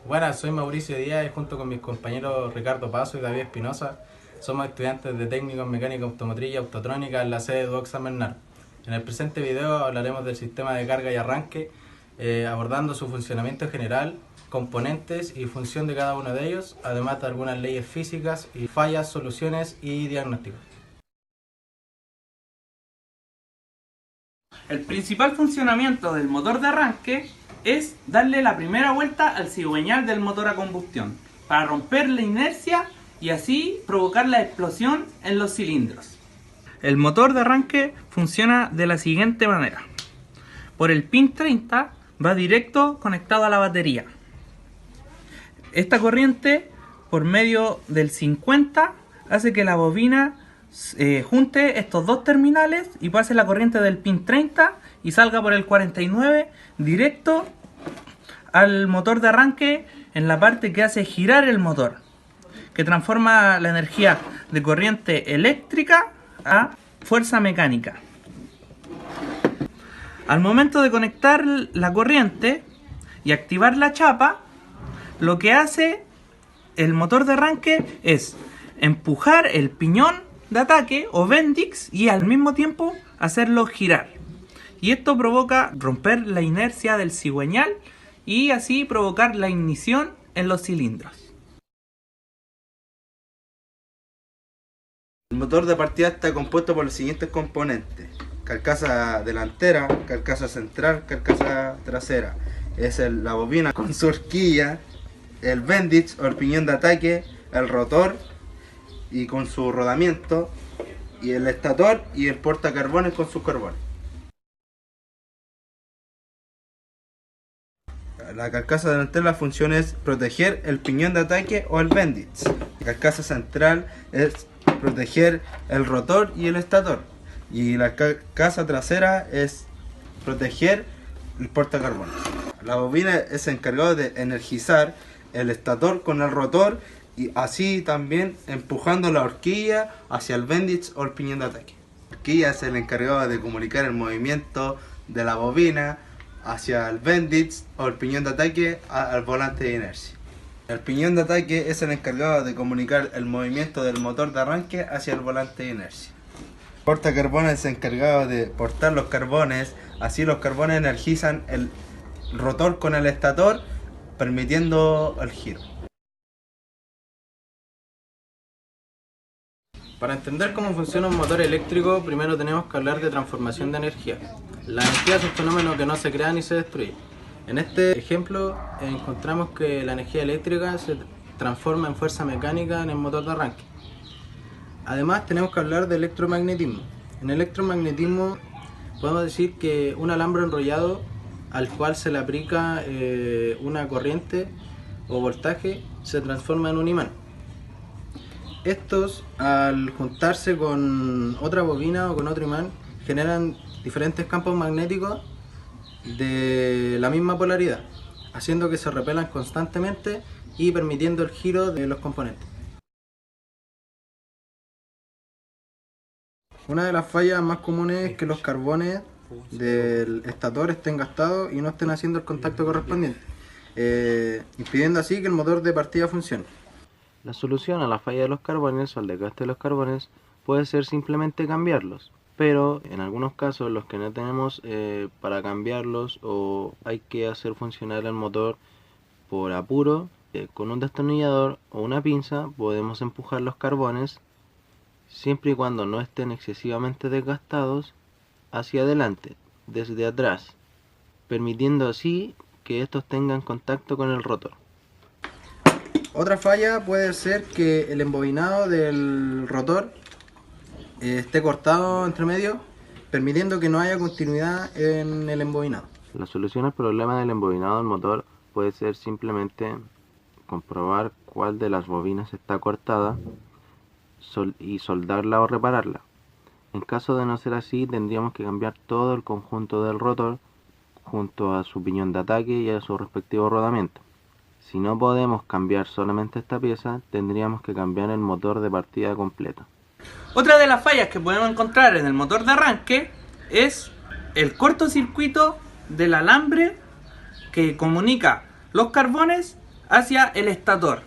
Buenas, soy Mauricio Díaz y junto con mis compañeros Ricardo Paso y David Espinosa somos estudiantes de técnico en mecánica automotriz y autotrónica en la sede de San Bernardo. En el presente video hablaremos del sistema de carga y arranque, abordando su funcionamiento general, componentes y función de cada uno de ellos, además de algunas leyes físicas y fallas, soluciones y diagnósticos. El principal funcionamiento del motor de arranque es darle la primera vuelta al cigüeñal del motor a combustión para romper la inercia y así provocar la explosión en los cilindros. El motor de arranque funciona de la siguiente manera. Por el pin 30 va directo conectado a la batería. Esta corriente por medio del 50 hace que la bobina junte estos dos terminales y pase la corriente del pin 30 y salga por el 49 directo al motor de arranque en la parte que hace girar el motor, que transforma la energía de corriente eléctrica a fuerza mecánica. Al momento de conectar la corriente y activar la chapa, lo que hace el motor de arranque es empujar el piñón de ataque o bendix y al mismo tiempo hacerlo girar. Y esto provoca romper la inercia del cigüeñal y así provocar la ignición en los cilindros. El motor de partida está compuesto por los siguientes componentes: carcasa delantera, carcasa central, carcasa trasera. Es la bobina con su horquilla, el bendix o el piñón de ataque, el rotor y con su rodamiento, y el estator y el portacarbones con sus carbones. La carcasa delantera, la función es proteger el piñón de ataque o el bendix. La carcasa central es proteger el rotor y el estator. Y la carcasa trasera es proteger el portacarbones. La bobina es encargada de energizar el estator con el rotor y así también empujando la horquilla hacia el bendix o el piñón de ataque. La horquilla es el encargado de comunicar el movimiento de la bobina hacia el bendix o el piñón de ataque al volante de inercia. El piñón de ataque es el encargado de comunicar el movimiento del motor de arranque hacia el volante de inercia. El portacarbones es encargado de portar los carbones, así los carbones energizan el rotor con el estator, permitiendo el giro. Para entender cómo funciona un motor eléctrico, primero tenemos que hablar de transformación de energía. La energía es un fenómeno que no se crea ni se destruye. En este ejemplo encontramos que la energía eléctrica se transforma en fuerza mecánica en el motor de arranque. Además tenemos que hablar de electromagnetismo. En electromagnetismo podemos decir que un alambre enrollado al cual se le aplica una corriente o voltaje se transforma en un imán. Estos, al juntarse con otra bobina o con otro imán, generan diferentes campos magnéticos de la misma polaridad, haciendo que se repelan constantemente y permitiendo el giro de los componentes. Una de las fallas más comunes es que los carbones del estator estén gastados y no estén haciendo el contacto correspondiente, impidiendo así que el motor de partida funcione. La solución a la falla de los carbones o al desgaste de los carbones puede ser simplemente cambiarlos, pero en algunos casos los que no tenemos para cambiarlos o hay que hacer funcionar el motor por apuro, con un destornillador o una pinza podemos empujar los carbones siempre y cuando no estén excesivamente desgastados hacia adelante, desde atrás, permitiendo así que estos tengan contacto con el rotor. Otra falla puede ser que el embobinado del rotor esté cortado entre medio, permitiendo que no haya continuidad en el embobinado. La solución al problema del embobinado del motor puede ser simplemente comprobar cuál de las bobinas está cortada y soldarla o repararla. En caso de no ser así, tendríamos que cambiar todo el conjunto del rotor junto a su piñón de ataque y a su respectivo rodamiento. Si no podemos cambiar solamente esta pieza, tendríamos que cambiar el motor de partida completo. Otra de las fallas que podemos encontrar en el motor de arranque es el cortocircuito del alambre que comunica los carbones hacia el estator.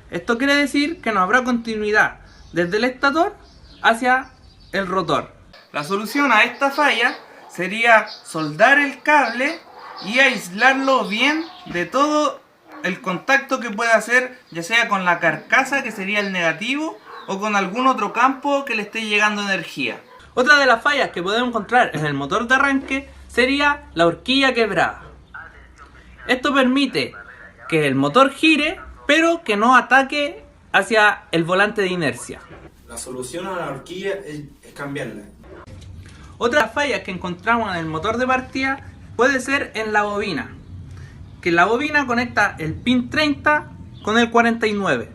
Esto quiere decir que no habrá continuidad desde el estator hacia el rotor. La solución a esta falla sería soldar el cable y aislarlo bien de todo el contacto que pueda hacer, ya sea con la carcasa, que sería el negativo, o con algún otro campo que le esté llegando energía. Otra de las fallas que podemos encontrar en el motor de arranque sería la horquilla quebrada. Esto permite que el motor gire, pero que no ataque hacia el volante de inercia. La solución a la horquilla es cambiarla. Otra falla que encontramos en el motor de partida puede ser en la bobina, que la bobina conecta el pin 30 con el 49.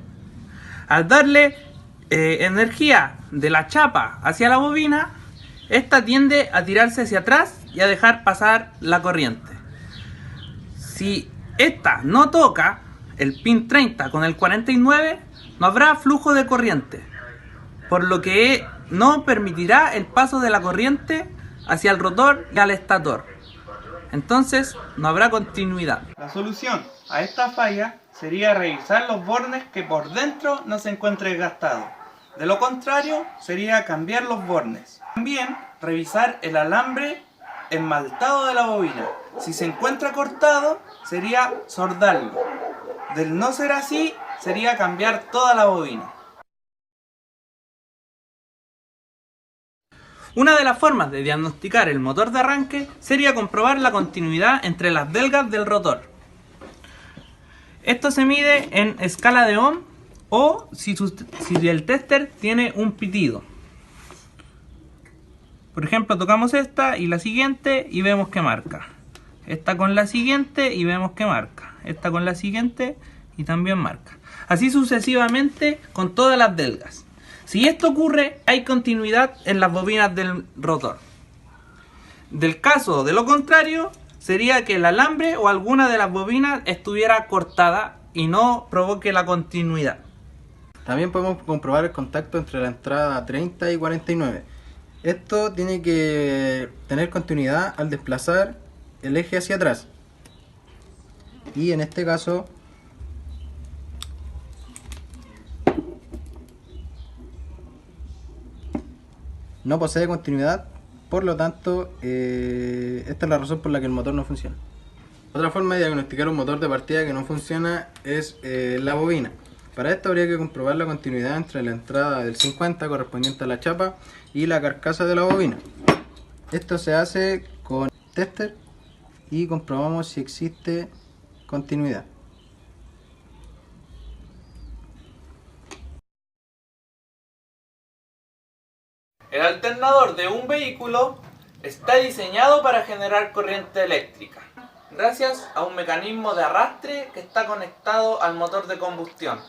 Al darle energía de la chapa hacia la bobina, esta tiende a tirarse hacia atrás y a dejar pasar la corriente. Si esta no toca el pin 30 con el 49, no habrá flujo de corriente, por lo que no permitirá el paso de la corriente hacia el rotor y al estator. Entonces no habrá continuidad. La solución a esta falla sería revisar los bornes que por dentro no se encuentren desgastados. De lo contrario, sería cambiar los bornes. También revisar el alambre esmaltado de la bobina. Si se encuentra cortado, sería soldarlo. Del no ser así, sería cambiar toda la bobina. Una de las formas de diagnosticar el motor de arranque sería comprobar la continuidad entre las belgas del rotor. Esto se mide en escala de Ohm o si el tester tiene un pitido. Por ejemplo, tocamos esta y la siguiente y vemos que marca. Esta con la siguiente y vemos que marca. Esta con la siguiente y también marca. Así sucesivamente con todas las belgas. Si esto ocurre, hay continuidad en las bobinas del rotor. Del caso de lo contrario, sería que el alambre o alguna de las bobinas estuviera cortada y no provoque la continuidad. También podemos comprobar el contacto entre la entrada 30 y 49. Esto tiene que tener continuidad al desplazar el eje hacia atrás. Y en este caso no posee continuidad, por lo tanto esta es la razón por la que el motor no funciona. Otra forma de diagnosticar un motor de partida que no funciona es la bobina. Para esto habría que comprobar la continuidad entre la entrada del 50 correspondiente a la chapa y la carcasa de la bobina. Esto se hace con tester y comprobamos si existe continuidad. El alternador de un vehículo está diseñado para generar corriente eléctrica, gracias a un mecanismo de arrastre que está conectado al motor de combustión.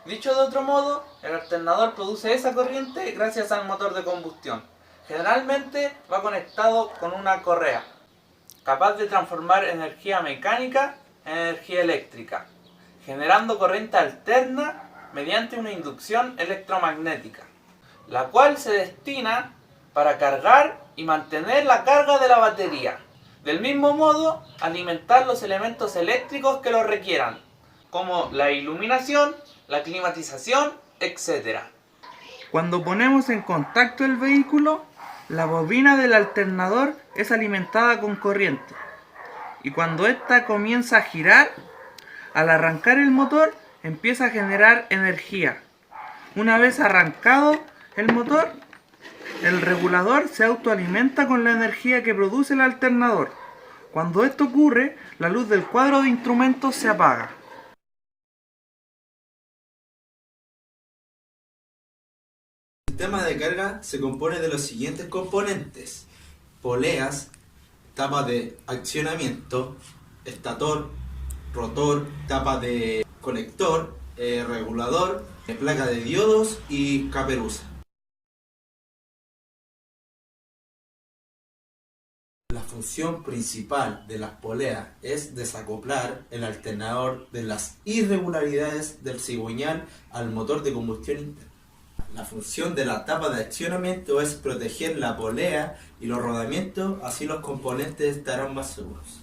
Dicho de otro modo, el alternador produce esa corriente gracias al motor de combustión. Generalmente va conectado con una correa, capaz de transformar energía mecánica en energía eléctrica, generando corriente alterna mediante una inducción electromagnética, la cual se destina para cargar y mantener la carga de la batería. Del mismo modo, alimentar los elementos eléctricos que lo requieran, como la iluminación, la climatización, etc. Cuando ponemos en contacto el vehículo, la bobina del alternador es alimentada con corriente. Y cuando ésta comienza a girar, al arrancar el motor, empieza a generar energía. Una vez arrancado el motor, el regulador se autoalimenta con la energía que produce el alternador. Cuando esto ocurre, la luz del cuadro de instrumentos se apaga. El sistema de carga se compone de los siguientes componentes: poleas, tapa de accionamiento, estator, rotor, tapa de conector, regulador, placa de diodos y caperuza. La función principal de las poleas es desacoplar el alternador de las irregularidades del cigüeñal al motor de combustión interna. La función de la tapa de accionamiento es proteger la polea y los rodamientos, así los componentes estarán más seguros.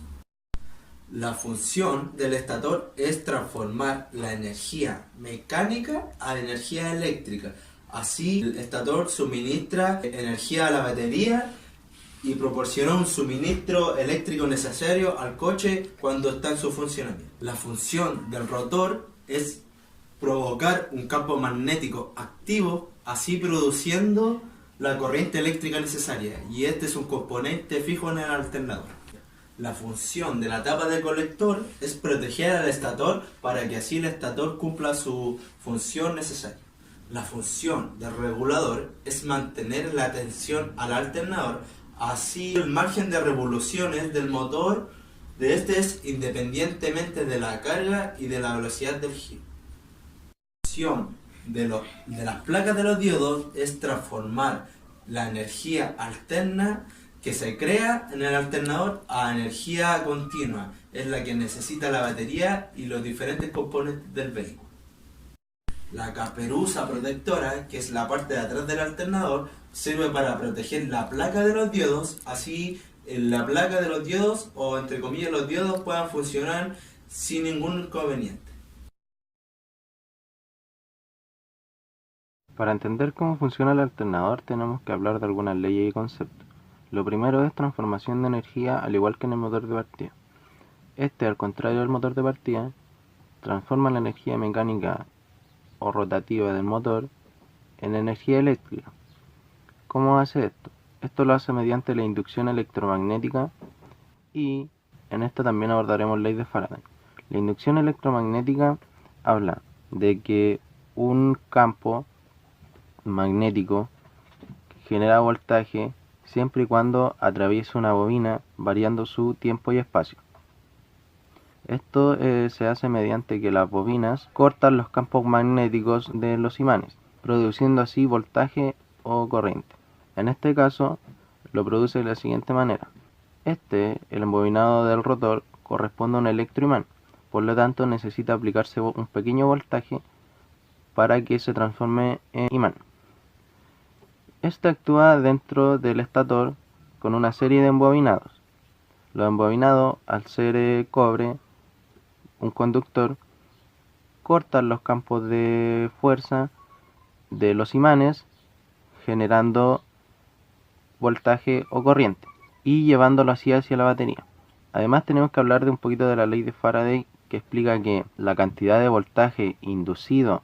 La función del estator es transformar la energía mecánica a energía eléctrica. Así, el estator suministra energía a la batería y proporciona un suministro eléctrico necesario al coche cuando está en su funcionamiento. La función del rotor es provocar un campo magnético activo, así produciendo la corriente eléctrica necesaria, y este es un componente fijo en el alternador. La función de la tapa del colector es proteger al estator para que así el estator cumpla su función necesaria. La función del regulador es mantener la tensión al alternador, así el margen de revoluciones del motor de este es independientemente de la carga y de la velocidad del giro. La función de las placas de los diodos es transformar la energía alterna que se crea en el alternador a energía continua, es la que necesita la batería y los diferentes componentes del vehículo. La caperuza protectora, que es la parte de atrás del alternador, sirve para proteger la placa de los diodos, así la placa de los diodos, o entre comillas los diodos, puedan funcionar sin ningún inconveniente. Para entender cómo funciona el alternador tenemos que hablar de algunas leyes y conceptos. Lo primero es transformación de energía, al igual que en el motor de partida. Este, al contrario del motor de partida, transforma la energía mecánica o rotativa del motor en energía eléctrica. ¿Cómo hace esto? Esto lo hace mediante la inducción electromagnética, y en esto también abordaremos ley de Faraday. La inducción electromagnética habla de que un campo magnético genera voltaje siempre y cuando atraviese una bobina, variando su tiempo y espacio. Esto se hace mediante que las bobinas cortan los campos magnéticos de los imanes, produciendo así voltaje o corriente. En este caso lo produce de la siguiente manera. El embobinado del rotor, corresponde a un electroimán, por lo tanto necesita aplicarse un pequeño voltaje para que se transforme en imán. Este actúa dentro del estator con una serie de embobinados. Los embobinados, al ser cobre, un conductor, cortan los campos de fuerza de los imanes, generando voltaje o corriente y llevándolo así hacia la batería. Además tenemos que hablar de un poquito de la ley de Faraday, que explica que la cantidad de voltaje inducido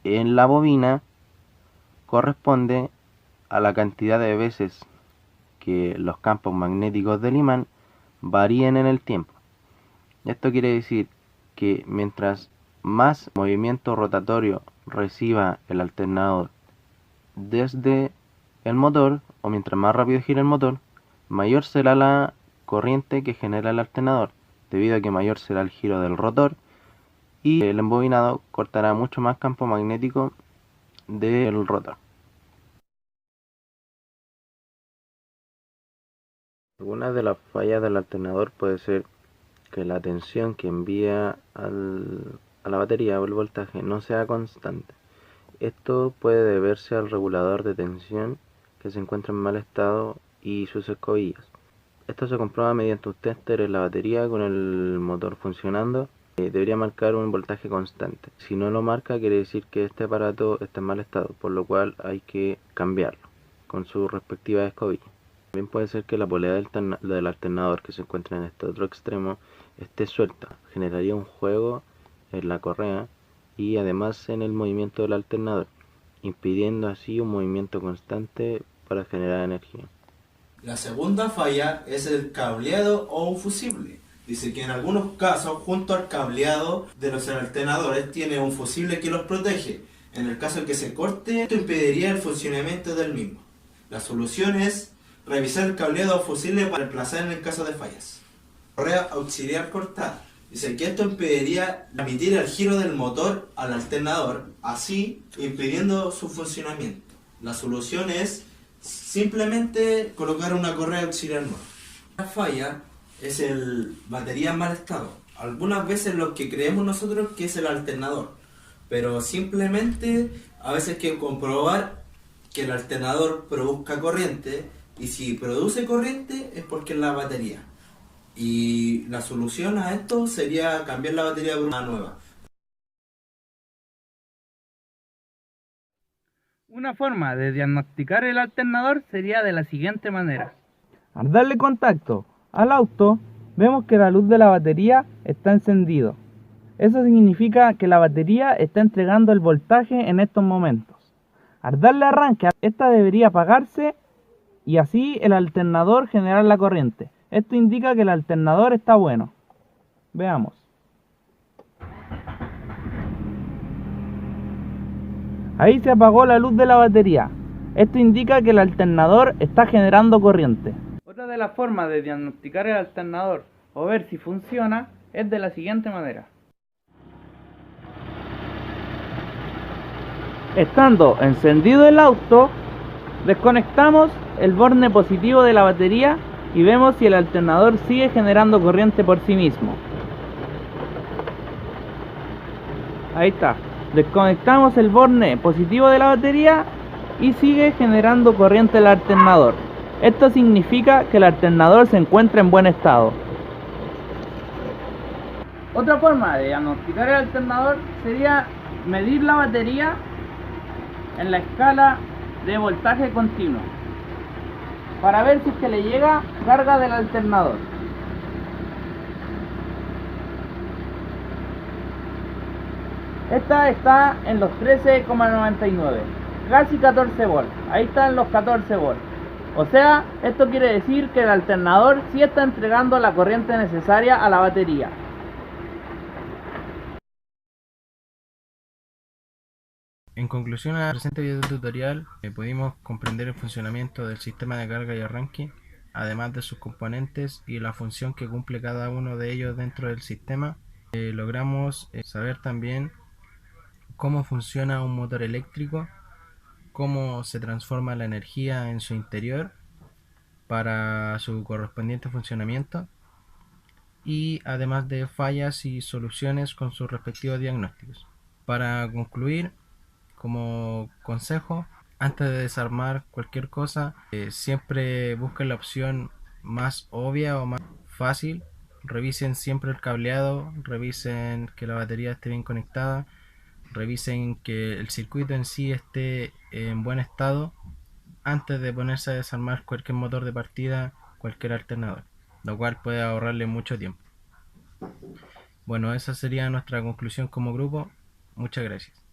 en la bobina corresponde a la cantidad de veces que los campos magnéticos del imán varíen en el tiempo. Esto quiere decir que mientras más movimiento rotatorio reciba el alternador desde el motor, o mientras más rápido gire el motor, mayor será la corriente que genera el alternador, debido a que mayor será el giro del rotor, y el embobinado cortará mucho más campo magnético del rotor. Algunas de las fallas del alternador puede ser que la tensión que envía a la batería o el voltaje no sea constante. Esto puede deberse al regulador de tensión, que se encuentra en mal estado, y sus escobillas. Esto se comprueba mediante un tester en la batería con el motor funcionando. Debería marcar un voltaje constante. Si no lo marca, quiere decir que este aparato está en mal estado, por lo cual hay que cambiarlo con su respectiva escobilla. También puede ser que la polea del alternador, que se encuentra en este otro extremo, esté suelta. Generaría un juego en la correa y además en el movimiento del alternador, impidiendo así un movimiento constante para generar energía. La segunda falla es el cableado o un fusible. Dice que en algunos casos, junto al cableado de los alternadores, tiene un fusible que los protege. En el caso de que se corte, esto impediría el funcionamiento del mismo. La solución es revisar el cableado o fusible para reemplazar en el caso de fallas. Correa auxiliar cortada. Dice que esto impediría transmitir el giro del motor al alternador, así impidiendo su funcionamiento. La solución es simplemente colocar una correa auxiliar nueva. La falla es el batería en mal estado. Algunas veces lo que creemos nosotros que es el alternador, pero simplemente a veces hay que comprobar que el alternador produzca corriente, y si produce corriente es porque es la batería. Y la solución a esto sería cambiar la batería por una nueva. Una forma de diagnosticar el alternador sería de la siguiente manera. Al darle contacto al auto, vemos que la luz de la batería está encendido. Eso significa que la batería está entregando el voltaje en estos momentos. Al darle arranque, esta debería apagarse y así el alternador generar la corriente. Esto indica que el alternador está bueno. Veamos. Ahí se apagó la luz de la batería. Esto indica que el alternador está generando corriente. Otra de las formas de diagnosticar el alternador o ver si funciona es de la siguiente manera. Estando encendido el auto, desconectamos el borne positivo de la batería y vemos si el alternador sigue generando corriente por sí mismo. Ahí está. Desconectamos el borne positivo de la batería y sigue generando corriente el alternador. Esto significa que el alternador se encuentra en buen estado. Otra forma de diagnosticar el alternador sería medir la batería en la escala de voltaje continuo para ver si es que le llega carga del alternador. Esta está en los 13,99, casi 14 volts. Ahí están los 14 volts. O sea, esto quiere decir que el alternador sí está entregando la corriente necesaria a la batería. En conclusión al presente video tutorial, pudimos comprender el funcionamiento del sistema de carga y arranque, además de sus componentes y la función que cumple cada uno de ellos dentro del sistema. Logramos saber también cómo funciona un motor eléctrico, cómo se transforma la energía en su interior para su correspondiente funcionamiento, y además de fallas y soluciones con sus respectivos diagnósticos. Para concluir, como consejo, antes de desarmar cualquier cosa, siempre busquen la opción más obvia o más fácil. Revisen siempre el cableado, revisen que la batería esté bien conectada, revisen que el circuito en sí esté en buen estado antes de ponerse a desarmar cualquier motor de partida, cualquier alternador, lo cual puede ahorrarle mucho tiempo. Bueno, esa sería nuestra conclusión como grupo. Muchas gracias.